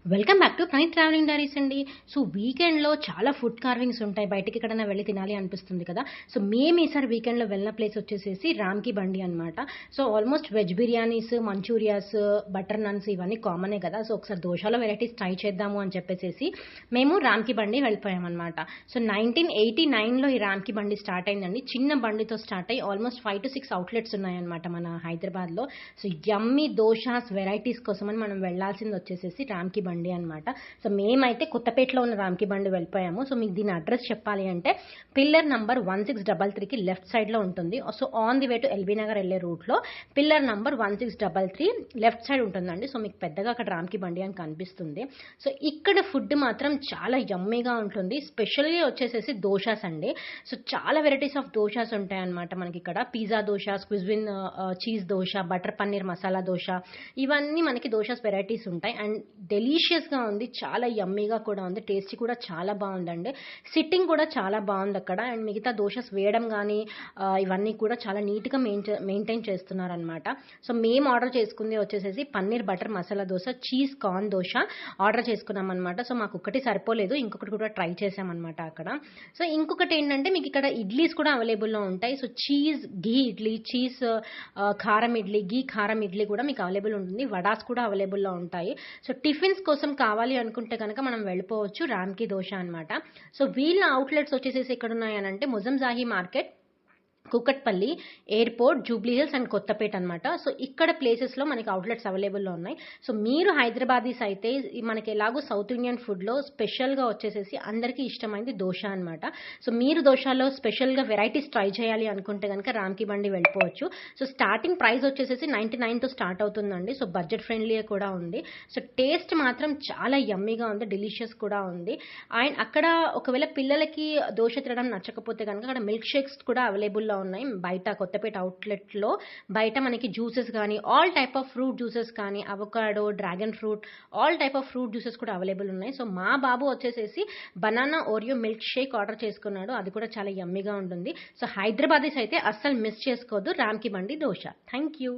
Welcome back to Praneeth travelling diaries అండి. So వీకెండ్‌లో చాలా ఫుడ్ కార్వింగ్స్ ఉంటాయి. బయటికి ఎక్కడైనా వెళ్లి తినాలి అనిపిస్తుంది కదా! సో మేము ఈసారి వీకెండ్‌లో వెళ్ళిన ప్లేస్ వచ్చేసేసి రామ్‌కి బండి అనమాట. So almost veg biryanis, manchurias, butter naans ఇవన్నీ కామనే కదా! సో ఒకసారి దోశలో వెరైటీస్ ట్రై చేద్దాము అని చెప్పేసేసి మేము రామ్‌కి బండి వెళ్ళిపోయామనమాట. సో 1989లో ఈ రామ్‌కి బండి స్టార్ట్ అయిందండి. చిన్న బండితో స్టార్ట్ అయ్యి ఆల్మోస్ట్ 5-6 అవుట్‌లెట్స్ ఉన్నాయన్నమాట మన హైదరాబాద్‌లో. సో యమ్మీ దోశాస్ వెరైటీస్ కోసమని మనం వెళ్ళాల్సింది వచ్చేసేసి రామ్‌కి బండి అనమాట. సో మేమైతే కొత్తపేటలో ఉన్న రామ్‌కి బండి వెళ్ళిపోయాము. సో మీకు దీని అడ్రస్ చెప్పాలి అంటే పిల్లర్ నంబర్ 1633కి లెఫ్ట్ సైడ్‌లో ఉంటుంది. So on the way to LB Nagar వెళ్ళే రూట్‌లో పిల్లర్ నంబర్ 1633 లెఫ్ట్ సైడ్ ఉంటుందండి. సో మీకు పెద్దగా అక్కడ రామ్‌కి బండి అని కనిపిస్తుంది. సో ఇక్కడ ఫుడ్ మాత్రం చాలా యమ్మీగా ఉంటుంది. స్పెషల్‌గా వచ్చేసేసి దోశాస్ అండి. సో చాలా వెరైటీస్ ఆఫ్ దోశాస్ ఉంటాయన్నమాట మనకి ఇక్కడ. Pizza dosa, schezwan cheese dosa, butter paneer masala dosa, ఇవన్నీ మనకి దోశాస్ వెరైటీస్ ఉంటాయి. అండ్ డెలీషియస్‌గా ఉంది. చాలా యమ్మీగా కూడా ఉంది. టేస్టీ కూడా చాలా బావుందండి. సిట్టింగ్ కూడా చాలా బావుందక్కడ. అండ్ మిగతా దోశాస్ వేయడం గానీ ఇవన్నీ కూడా చాలా నీట్‌గా మెయింటైన్ చేస్తున్నారనమాట. సో మేము ఆర్డర్ చేసుకుంది వచ్చేసేసి paneer butter masala dosa, cheese corn dosa order చేసుకున్నామనమాట. సో మాకొక్కటి సరిపోలేదు. ఇంకొకటి కూడా ట్రై చేశామనమాట అక్కడ. సో ఇంకొకటేంటంటే మీకిక్కడ ఇడ్లీస్ కూడా అవైలబుల్‌లో ఉంటాయి. సో చీజ్ ఘీ ఇడ్లీ, చీజ్ కారం ఇడ్లీ, ఘీ కారం ఇడ్లీ కూడా మీకు అవైలబుల్ ఉంటుంది. వడాస్ కూడా అవైలబుల్‌లో ఉంటాయి. సో టిఫిన్స్ కోసం కావాలి అనుకుంటే గనక మనం వెళ్ళిపోవచ్చు రామ్‌కి దోశ అనమాట. సో వీళ్ళ అవుట్‌లెట్స్ వచ్చేసేసి ఎక్కడున్నాయనంటే ముజంజాహి మార్కెట్, కూకట్పల్లి, ఎయిర్‌పోర్ట్, జూబ్లీ హిల్స్ అండ్ కొత్తపేట అనమాట. సో ఇక్కడ ప్లేసెస్‌లో మనకి అవుట్‌లెట్స్ అవైలబుల్‌లో ఉన్నాయి. సో మీరు హైదరాబాదీస్ అయితే మనకి ఎలాగో సౌత్ ఇండియన్ ఫుడ్‌లో స్పెషల్‌గా వచ్చేసేసి అందరికీ ఇష్టమైంది దోశ అనమాట. సో మీరు దోశలో స్పెషల్‌గా వెరైటీస్ ట్రై చేయాలి అనుకుంటే గనక రామ్‌కి బండి వెళ్ళిపోవచ్చు. సో స్టార్టింగ్ ప్రైస్ వచ్చేసేసి 99తో స్టార్ట్ అవుతుందండి. సో బడ్జెట్ ఫ్రెండ్లీ కూడా ఉంది. సో టేస్ట్ మాత్రం చాలా యమ్మీగా ఉంది. డెలీషియస్ కూడా ఉంది. అండ్ అక్కడ ఒకవేళ పిల్లలకి దోశ తినడం నచ్చకపోతే గనక అక్కడ మిల్క్ షేక్స్ కూడా అవైలబుల్‌లో ఉన్నాయి. బయట కొత్తపేట అవుట్‌లెట్‌లో బయట మనకి జ్యూసెస్ గానీ, all type of fruit juices కానీ, avocado, dragon fruit, all type of fruit juices కూడా అవైలబుల్ ఉన్నాయి. సో మా బాబు వచ్చేసేసి banana Oreo milk shake order చేసుకున్నాడు. అది కూడా చాలా యమ్మీగా ఉంటుంది. సో హైదరాబాదీస్ అయితే అస్సలు మిస్ చేసుకోవద్దు రామ్‌కి బండి దోశ. Thank you.